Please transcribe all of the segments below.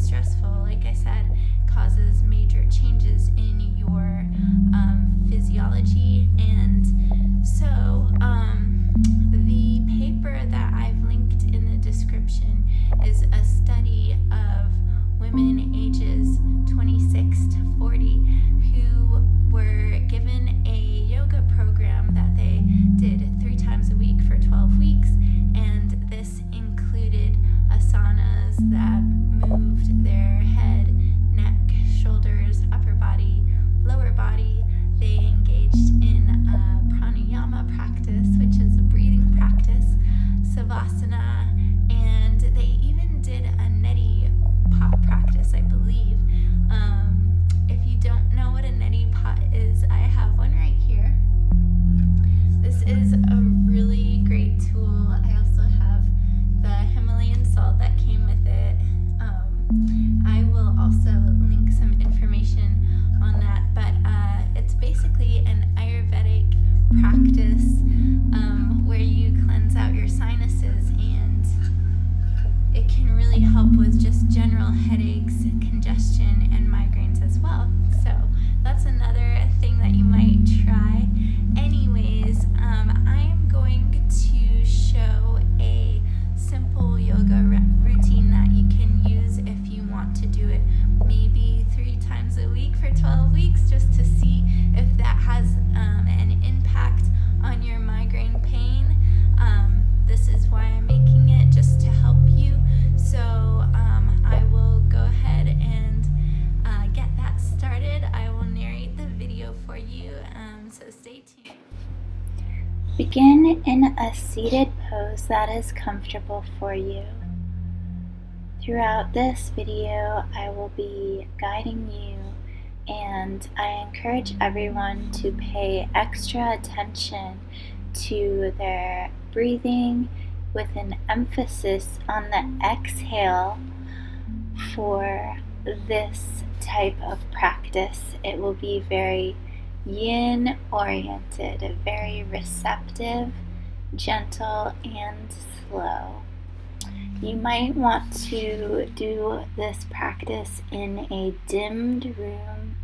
stressful, like I said, causes major changes in your physiology. And so the paper that I've linked in the description is a study of women ages 26 to 40 who were given a yoga program that they did 3 times a week for 12 weeks, and this included asanas that moved their head, neck, shoulders, upper body, lower body. They engaged in a pranayama practice, which is a breathing practice, savasana, and they even did a neti pot practice, I believe. If you don't know what a neti pot is, I have one right here. This is a really great tool. I also have the Himalayan salt that came with it. I will also link some information on that, but it's basically an Ayurvedic practice where you cleanse out your sinuses, and it can really help with just general headaches, congestion, and migraines as well. So that's another thing that you might try. Anyways, I am going to show a simple yoga routine that you can use if you want to do it maybe 3 times a week for 12 weeks, just to see if that has an impact on your migraine pain. This is why I'm making it, just to help you. So I will go ahead and get that started. I will narrate the video for you, so stay tuned. Begin in a seated pose that is comfortable for you. Throughout this video, I will be guiding you, and I encourage everyone to pay extra attention to their breathing with an emphasis on the exhale for this type of practice. It will be very yin oriented, very receptive, gentle, and slow. You might want to do this practice in a dimmed room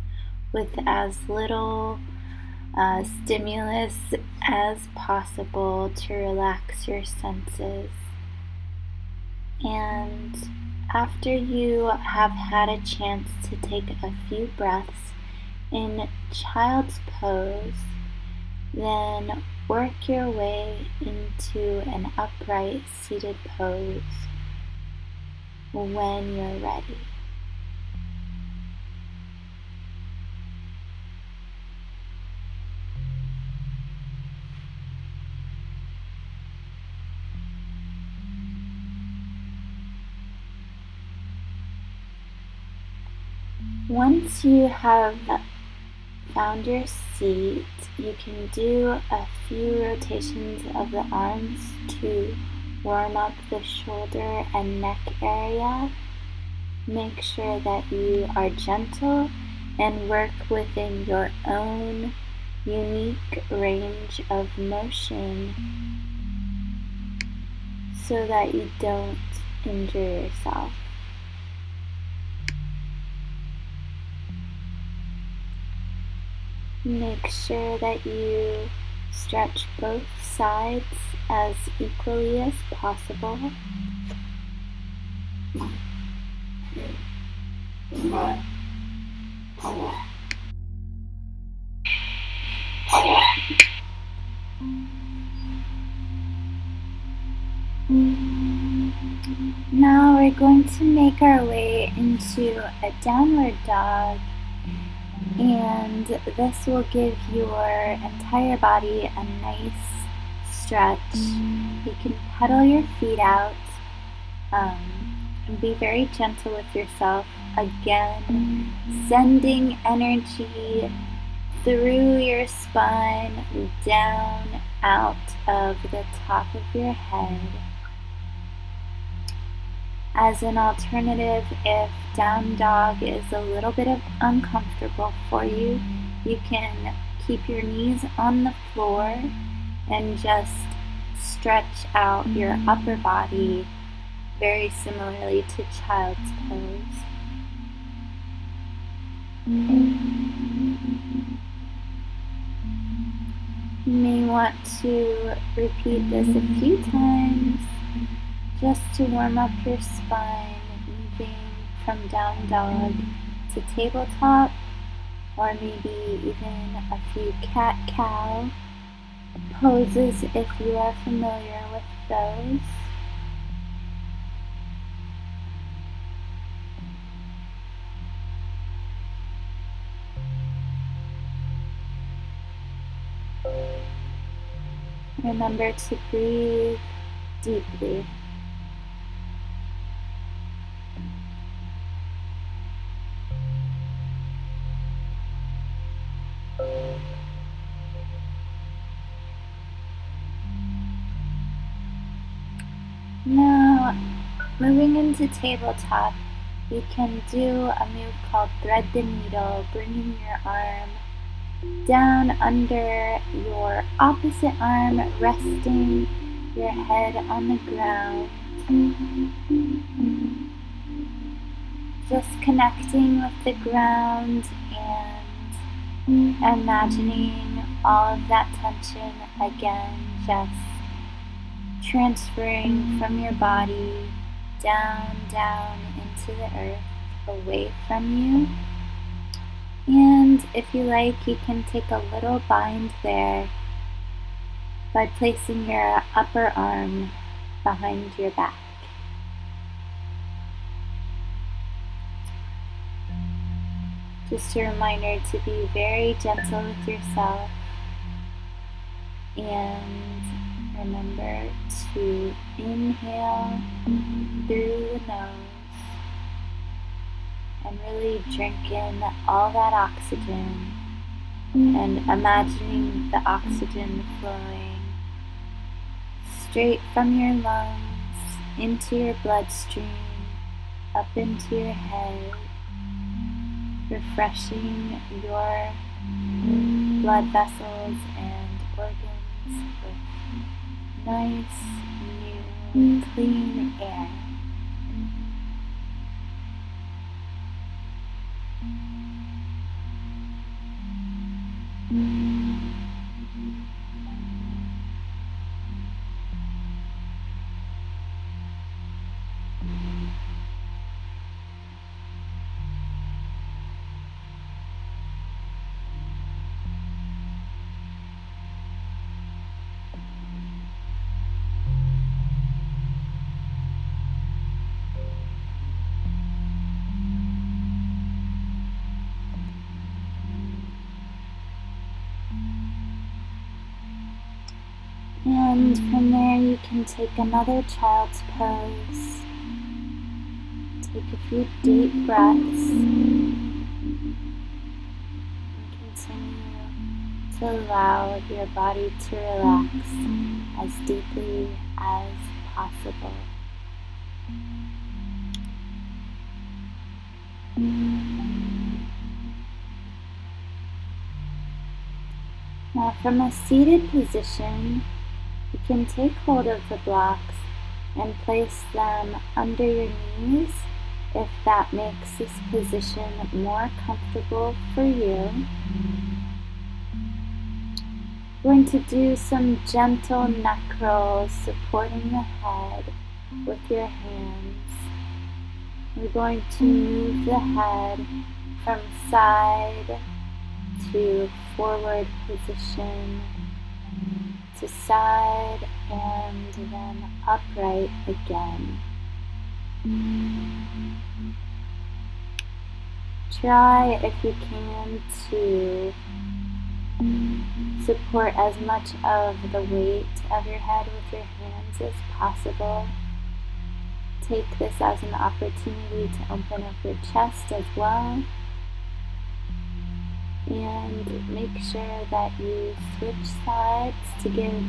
with as little stimulus as possible to relax your senses. And after you have had a chance to take a few breaths in child's pose, then work your way into an upright seated pose when you're ready. Once you have found your seat, you can do a few rotations of the arms to warm up the shoulder and neck area. Make sure that you are gentle and work within your own unique range of motion so that you don't injure yourself. Make sure that you stretch both sides as equally as possible. Now we're going to make our way into a downward dog, and this will give your entire body a nice stretch. You can pedal your feet out and be very gentle with yourself. Again, sending energy through your spine, down, out of the top of your head. As an alternative, if down dog is a little bit uncomfortable for you, you can keep your knees on the floor and just stretch out your upper body very similarly to child's pose. You may want to repeat this a few times just to warm up your spine, moving from down dog to tabletop, or maybe even a few cat-cow poses if you are familiar with those. Remember to breathe deeply. Now, moving into tabletop, you can do a move called thread the needle, bringing your arm down under your opposite arm, resting your head on the ground. Just connecting with the ground and imagining all of that tension again, just transferring from your body down into the earth, away from you. And if you like, you can take a little bind there by placing your upper arm behind your back. Just a reminder to be very gentle with yourself, and remember to inhale through the nose and really drink in all that oxygen, and imagining the oxygen flowing straight from your lungs into your bloodstream, up into your head, refreshing your blood vessels and organs with nice, new, clean air. And from there you can take another child's pose. Take a few deep breaths and continue to allow your body to relax as deeply as possible. Now, from a seated position, you can take hold of the blocks and place them under your knees if that makes this position more comfortable for you. We're going to do some gentle neck rolls, supporting the head with your hands. We're going to move the head from side to forward position, to side, and then upright again. Try, if you can, to support as much of the weight of your head with your hands as possible. Take this as an opportunity to open up your chest as well. And make sure that you switch sides to give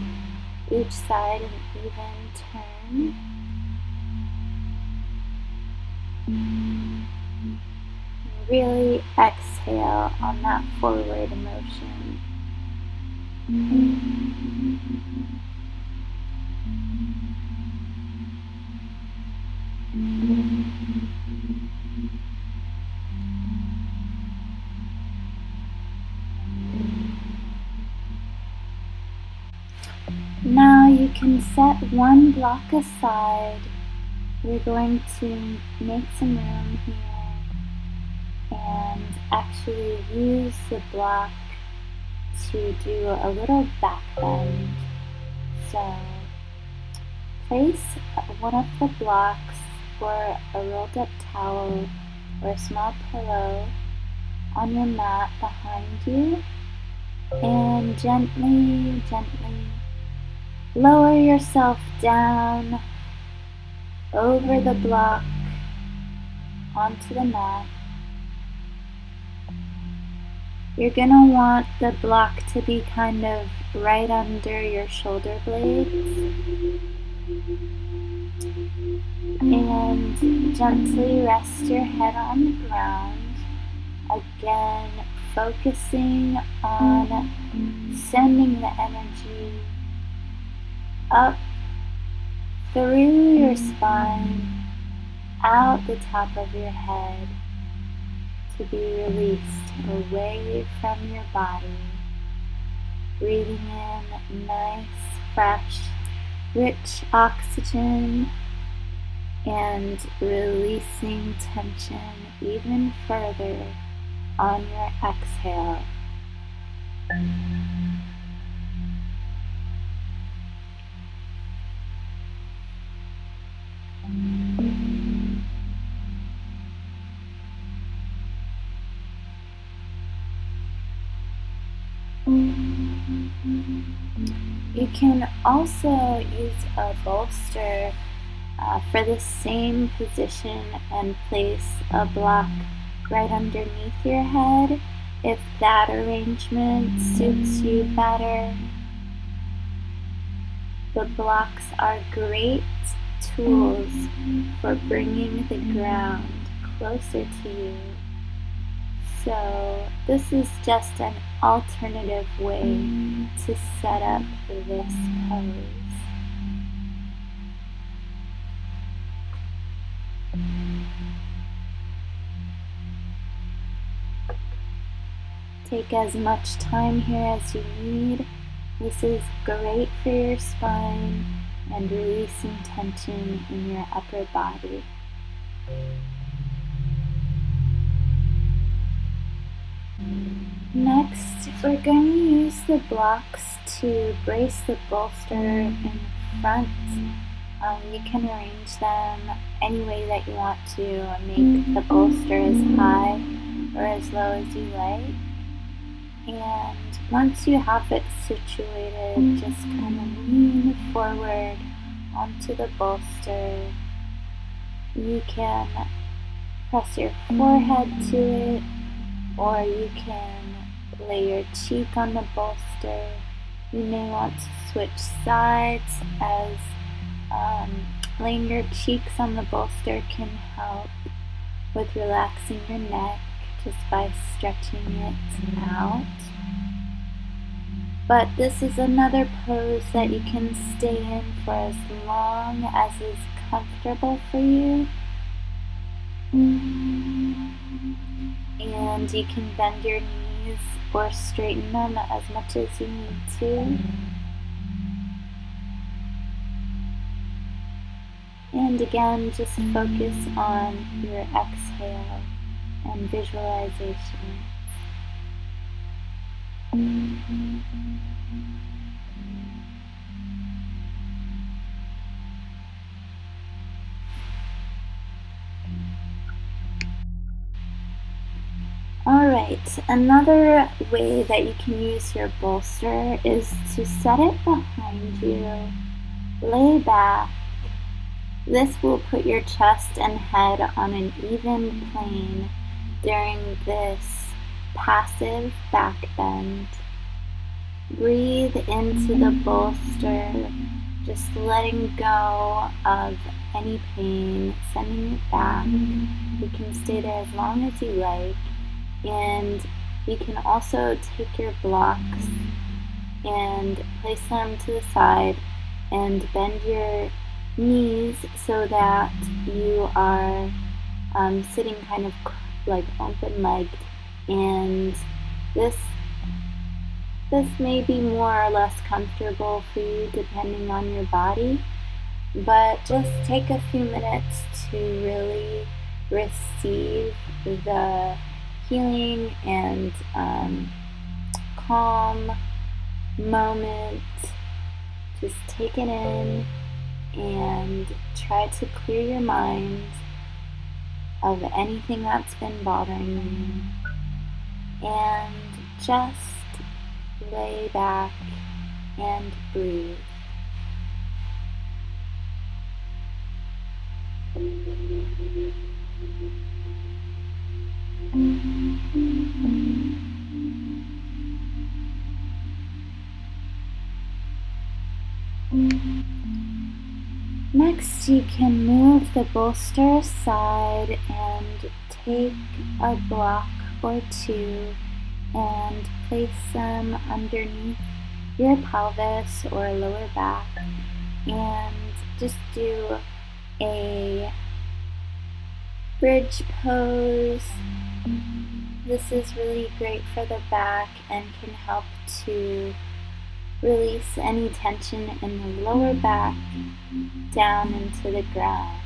each side an even turn. Really exhale on that forward motion. set one block aside. We're going to make some room here and actually use the block to do a little back bend. So place one of the blocks or a rolled up towel or a small pillow on your mat behind you and gently lower yourself down over the block onto the mat. You're going to want the block to be kind of right under your shoulder blades. And gently rest your head on the ground. Again, focusing on sending the energy up through your spine, out the top of your head, to be released away from your body. Breathing in nice, fresh, rich oxygen and releasing tension even further on your exhale. You can also use a bolster for the same position and place a block right underneath your head if that arrangement suits you better. The blocks are great tools for bringing the ground closer to you. So this is just an alternative way to set up this pose. Take as much time here as you need. This is great for your spine and releasing tension in your upper body. Next, we're going to use the blocks to brace the bolster in front. You can arrange them any way that you want to. Make the bolster as high or as low as you like. And once you have it situated, just kind of lean forward onto the bolster. You can press your forehead to it, or you can lay your cheek on the bolster. You may want to switch sides, as laying your cheeks on the bolster can help with relaxing your neck just by stretching it out. But this is another pose that you can stay in for as long as is comfortable for you. And you can bend your knees or straighten them as much as you need to. And again, just focus on your exhale and visualization. Alright, another way that you can use your bolster is to set it behind you, lay back. This will put your chest and head on an even plane during this passive back bend. Breathe into the bolster, just letting go of any pain, sending it back. You can stay there as long as you like, and you can also take your blocks and place them to the side and bend your knees so that you are sitting kind of like open-legged, and this This may be more or less comfortable for you depending on your body, but just take a few minutes to really receive the healing and calm moment. Just take it in and try to clear your mind of anything that's been bothering you, and just lay back and breathe. Next, you can move the bolster aside and take a block or two and place them underneath your pelvis or lower back, and just do a bridge pose. This is really great for the back and can help to release any tension in the lower back down into the ground.